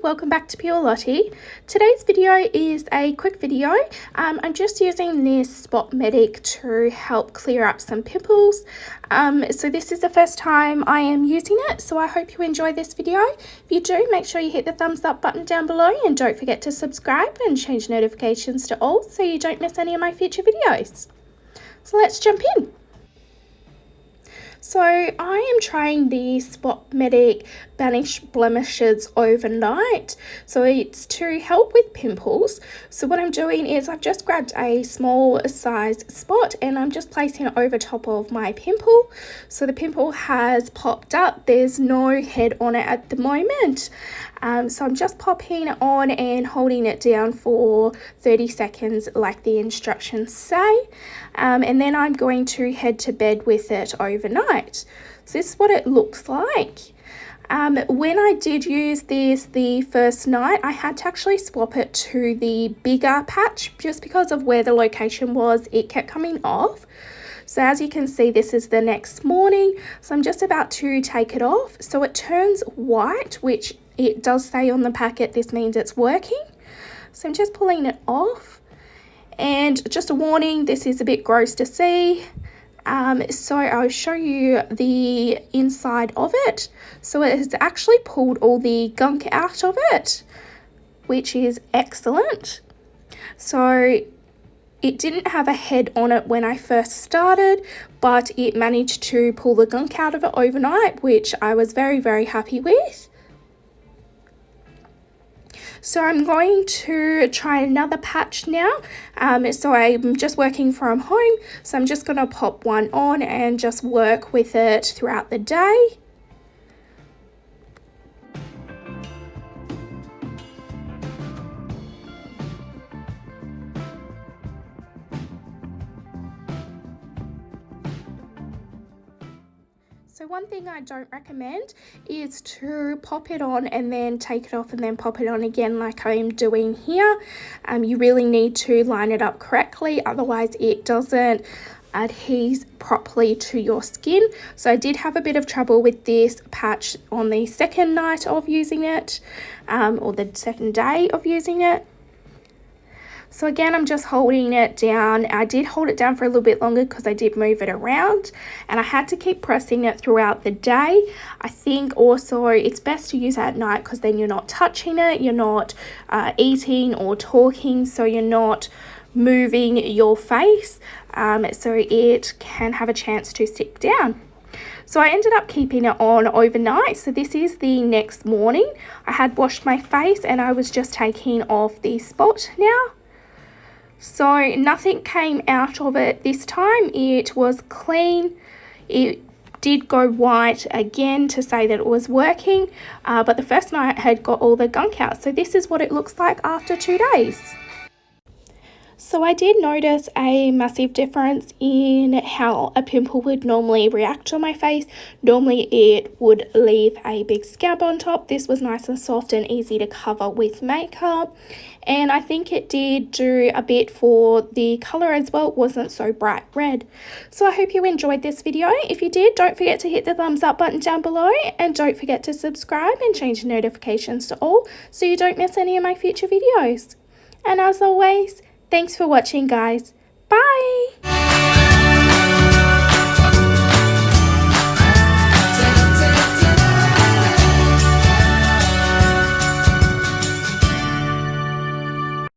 welcome back to Lottie. Today's video is a quick video. I'm just using this Spot Medic to help clear up some pimples. So this is the first time I am using it, so I hope you enjoy this video. If you do, make sure you hit the thumbs up button down below and don't forget to subscribe and change notifications to all so you don't miss any of my future videos. So let's jump in. So I am trying the Spot Medic Banish Blemishes overnight. So it's to help with pimples. So what I'm doing is I've just grabbed a small size spot and I'm just placing it over top of my pimple. So the pimple has popped up. There's no head on it at the moment. So I'm just popping it on and holding it down for 30 seconds like the instructions say. And then I'm going to head to bed with it overnight. So this is what it looks like. When I did use this the first night, I had to actually swap it to the bigger patch just because of where the location was. It kept coming off. So as you can see, this is the next morning. So I'm just about to take it off. So it turns white, which it does say on the packet. This means it's working. So I'm just pulling it off. And just a warning, this is a bit gross to see. So I'll show you the inside of it. So it has actually pulled all the gunk out of it, which is excellent. So it didn't have a head on it when I first started, but it managed to pull the gunk out of it overnight, which I was very, very happy with. So I'm going to try another patch now. So I'm just working from home. So I'm just going to pop one on and just work with it throughout the day. So one thing I don't recommend is to pop it on and then take it off and then pop it on again like I'm doing here. You really need to line it up correctly, otherwise it doesn't adhere properly to your skin. So I did have a bit of trouble with this patch on the second night of using it, or the second day of using it. So again, I'm just holding it down. I did hold it down for a little bit longer because I did move it around and I had to keep pressing it throughout the day. I think also it's best to use it at night because then you're not touching it, you're not eating or talking, so you're not moving your face, so it can have a chance to stick down. So I ended up keeping it on overnight. So this is the next morning. I had washed my face and I was just taking off the spot now. So nothing came out of it this time. It was clean. It did go white again to say that it was working, but the first night had got all the gunk out. So this is what it looks like after 2 days. So I did notice a massive difference in how a pimple would normally react on my face. Normally it would leave a big scab on top. This was nice and soft and easy to cover with makeup. And I think it did do a bit for the colour as well. It wasn't so bright red. So I hope you enjoyed this video. If you did, don't forget to hit the thumbs up button down below. And don't forget to subscribe and change the notifications to all so you don't miss any of my future videos. And as always, thanks for watching, guys. Bye!